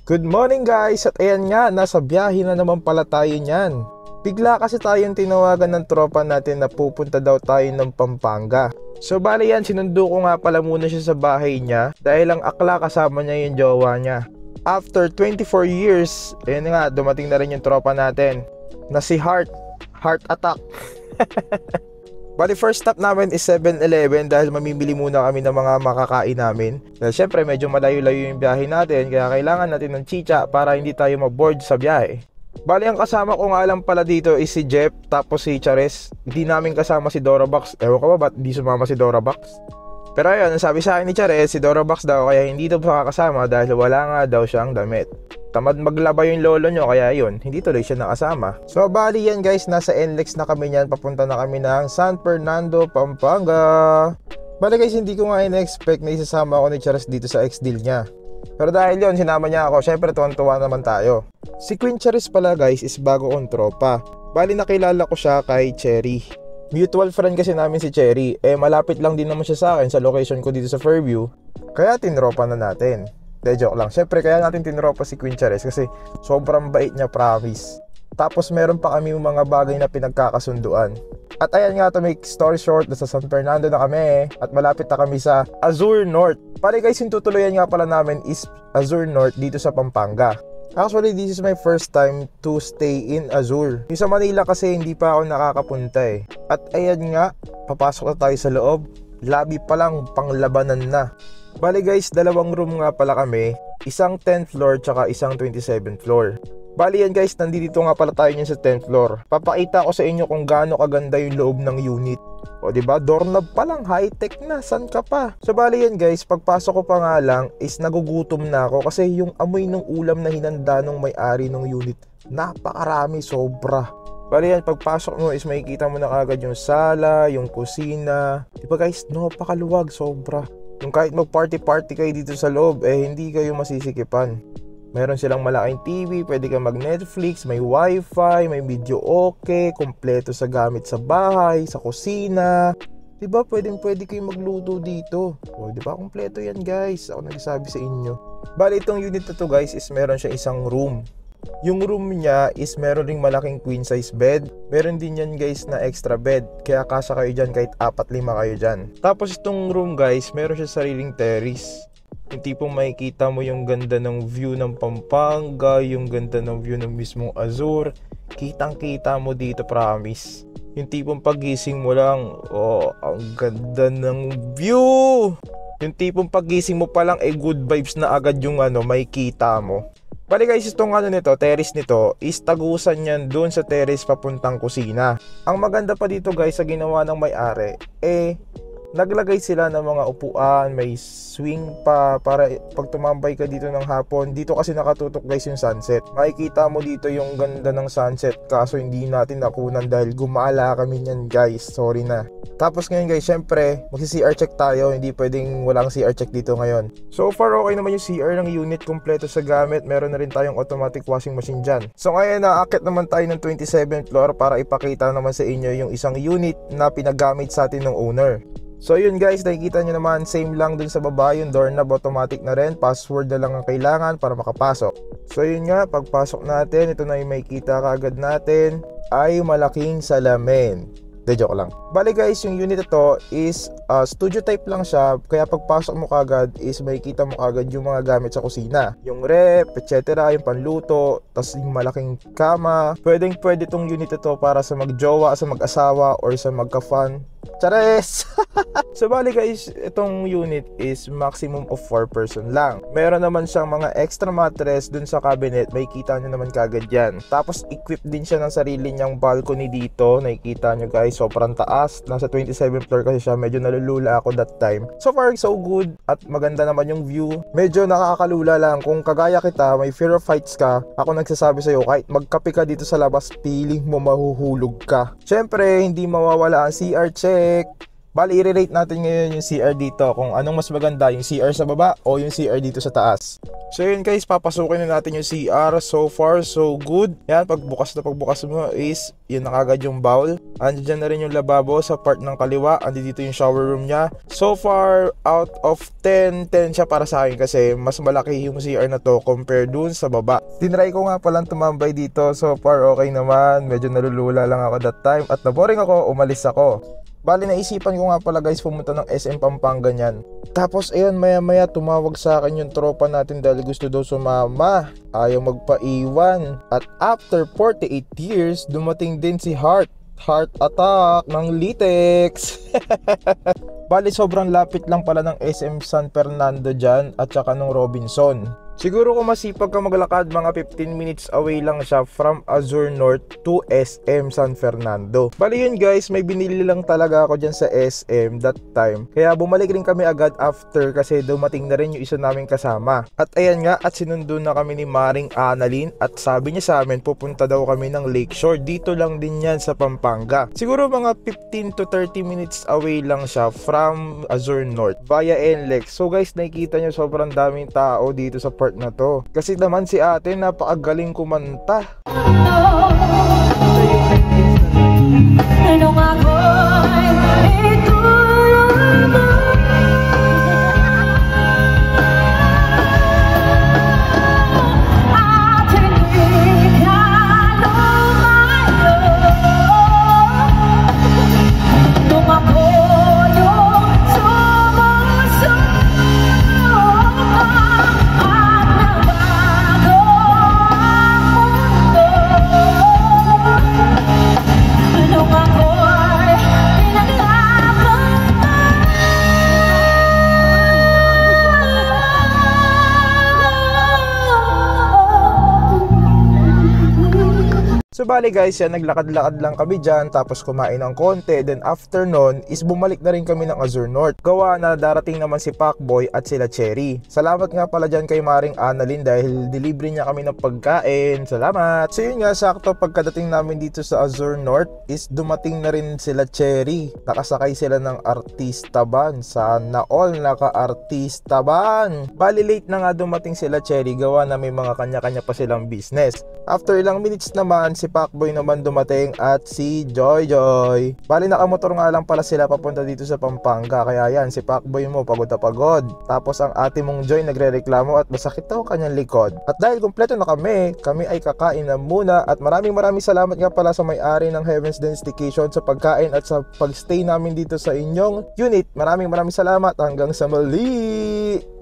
Good morning guys! At ayan nga, nasa biyahe na naman pala tayo niyan. Bigla kasi tayong tinawagan ng tropa natin na pupunta daw tayo ng Pampanga. So bali yan, sinundo ko nga pala muna siya sa bahay niya dahil ang akla kasama niya yung jowa niya. After 24 years, ayan nga, dumating na rin yung tropa natin na si Heart Attack. Bali first stop namin is 7-Eleven dahil mamimili muna kami ng mga makakain namin. Dahil syempre medyo malayo-layo yung biyahe natin kaya kailangan natin ng chicha para hindi tayo ma-bored sa biyahe. Bali ang kasama ko nga lang pala dito is si Jeff tapos si Chares. Hindi namin kasama si Dorabox. Ewan ko ba ba't di sumama si Dorabox? Pero ayun, sabi sa akin ni Chares, si Dorabox daw kaya hindi daw makakasama dahil wala nga daw siyang damit. Tamad maglaba yung lolo nyo kaya yun, hindi tuloy siya nakasama. So bali yan guys, nasa NLEX na kami niyan, papunta na kami ng San Fernando, Pampanga. Bali guys, hindi ko nga in-expect na isasama ako ni Chares dito sa ex-deal niya. Pero dahil yun, sinama niya ako, syempre tuwan-tuwa naman tayo. Si Queen Charis pala guys is bago kong tropa. Bali nakilala ko siya kay Cherry. Mutual friend kasi namin si Cherry. Malapit lang din naman siya sa akin sa location ko dito sa Fairview. Kaya tinropa na natin. De joke lang. Syempre kaya natin tinropa si Queen Charis kasi sobrang bait niya, promise. Tapos meron pa kami mga bagay na pinagkakasunduan. At ayan nga, to make story short, nasa San Fernando na kami at malapit na kami sa Azure North. Pare guys, yung tutuloyan nga pala namin is Azure North dito sa Pampanga. Actually, this is my first time to stay in Azure. Yung sa Manila kasi hindi pa ako nakakapunta eh. At ayan nga, papasok na tayo sa loob. Lobby pa lang, panglabanan na. Bali guys, dalawang room nga pala kami. Isang 10th floor tsaka isang 27th floor. Bali yan guys, nandito nga pala tayo niyan sa 10th floor. Papakita ko sa inyo kung gaano kaganda yung loob ng unit. O diba, doorknob pa lang, high-tech na, san ka pa? So bali yan guys, pagpasok ko pa nga lang is nagugutom na ako kasi yung amoy ng ulam na hinanda ng may-ari ng unit, napakarami, sobra. Bali yan, pagpasok mo is makikita mo na kagad yung sala, yung kusina. Diba guys, napakaluwag, sobra. Yung kahit mag-party-party kayo dito sa loob, hindi kayo masisikipan. Meron silang malaking TV, pwede kang mag-Netflix, may wifi, may video okay, kompleto sa gamit sa bahay, sa kusina. Diba, pwede kayo magluto dito. O, diba, kompleto yan guys. Ako nagsasabi sa inyo. Bali, itong unit na to guys is meron siya isang room. Yung room niya is meron ring malaking queen size bed. Meron din yan guys na extra bed. Kaya kasya kayo dyan kahit 4-5 kayo dyan. Tapos itong room guys, meron siya sariling terrace. Yung tipong makikita mo yung ganda ng view ng Pampanga, yung ganda ng view ng mismong Azure. Kitang kita mo dito, promise. Yung tipong pagising mo lang, oh, ang ganda ng view. Yung tipong pagising mo pa lang, good vibes na agad yung makikita mo. Bali guys, itong nito, terrace nito is tagusan yan doon sa terrace papuntang kusina. Ang maganda pa dito guys sa ginawa ng may-ari, naglagay sila ng mga upuan, may swing pa para pag tumambay ka dito ng hapon. Dito kasi nakatutok guys yung sunset. Makikita mo dito yung ganda ng sunset kaso hindi natin nakunan dahil gumala kami niyan guys. Sorry na. Tapos ngayon guys, syempre magsi-CR check tayo. Hindi pwedeng walang CR check dito ngayon. So far okay naman yung CR ng unit, kompleto sa gamit. Meron na rin tayong automatic washing machine dyan. So ngayon naakit naman tayo ng 27th floor para ipakita naman sa inyo yung isang unit na pinagamit sa atin ng owner. So yun guys, nakikita nyo naman, same lang dun sa baba, yung doorknob automatic na rin, password na lang ang kailangan para makapasok. So yun nga, pagpasok natin, ito na yung makikita kaagad natin, ay malaking salamin. De joke lang. Bali guys, yung unit ito is studio type lang siya, kaya pagpasok mo kaagad is makikita mo kaagad yung mga gamit sa kusina. Yung rep, etc., yung panluto, tas yung malaking kama. Pwede itong unit ito para sa magjowa, sa mag-asawa, or sa magka-fun. Chares! So bali guys, itong unit is maximum of 4 person lang. Meron naman siyang mga extra mattress dun sa cabinet, makikita nyo naman kagad yan. Tapos equip din siya ng sarili niyang balcony dito, nakikita nyo guys, sobrang taas. Nasa 27th floor kasi siya, medyo nalulula ako that time. So far so good, at maganda naman yung view. Medyo nakakalula lang, kung kagaya kita, may fear of heights ka, ako nagsasabi sa'yo, kahit magkape ka dito sa labas, feeling mo mahuhulog ka. Syempre, hindi mawawala ang CR check. Bali, i-rate natin ngayon yung CR dito kung anong mas maganda, yung CR sa baba o yung CR dito sa taas. So yun guys, papasukin na natin yung CR. So far, so good. Yan, pagbukas mo is yun na kagad yung bowl. Andiyan na rin yung lababo sa part ng kaliwa. Andi dito yung shower room niya. So far, out of 10, 10 siya para sa akin kasi mas malaki yung CR na to compare dun sa baba. Tinry ko nga palang tumambay dito. So far, okay naman. Medyo nalulula lang ako that time at naboring ako, umalis ako. Bali, naisipan ko nga pala guys pumunta ng SM Pampanga niyan. Tapos ayun, maya maya tumawag sa akin yung tropa natin dahil gusto daw sumama. Ayaw magpaiwan. At after 48 years, dumating din si Heart Attack ng Litex. Bali, sobrang lapit lang pala ng SM San Fernando dyan at saka ng Robinson. Siguro kung masipag ka maglakad, mga 15 minutes away lang siya from Azure North to SM San Fernando. Bali yun guys, may binili lang talaga ako dyan sa SM that time. Kaya bumalik rin kami agad after kasi dumating na rin yung isa naming kasama. At ayan nga, at sinundo na kami ni Maring Annalyn at sabi niya sa amin pupunta daw kami ng Lakeshore. Dito lang din yan sa Pampanga. Siguro mga 15 to 30 minutes away lang siya from Azure North via NLEX. So guys, nakikita nyo sobrang daming tao dito sa part na to. Kasi naman si ate napakagaling kumanta. So bali guys, yan, naglakad-lakad lang kami dyan, tapos kumain ng konti, then after nun is bumalik na rin kami ng Azure North. Gawa na darating naman si Pacboy at sila Cherry. Salamat nga pala dyan kay Maring Annalyn dahil delivery niya kami ng pagkain. Salamat! So yun nga, sakto pagkadating namin dito sa Azure North is dumating na rin sila Cherry. Nakasakay sila ng artista van. Sana all naka-artista van. Bali late na nga dumating sila Cherry, gawa na may mga kanya-kanya pa silang business. After ilang minutes naman, si Pacboy naman dumating at si Joy. Bali nakamotor nga lang pala sila papunta dito sa Pampanga. Kaya yan, si Pacboy mo pagod na pagod. Tapos ang ate mong Joy nagre-reklamo at masakit daw kanyang likod. At dahil kumpleto na kami ay kakain na muna. At maraming salamat nga pala sa may-ari ng Heaven's Densification sa pagkain at sa pagstay namin dito sa inyong unit. Maraming salamat. Hanggang sa muli!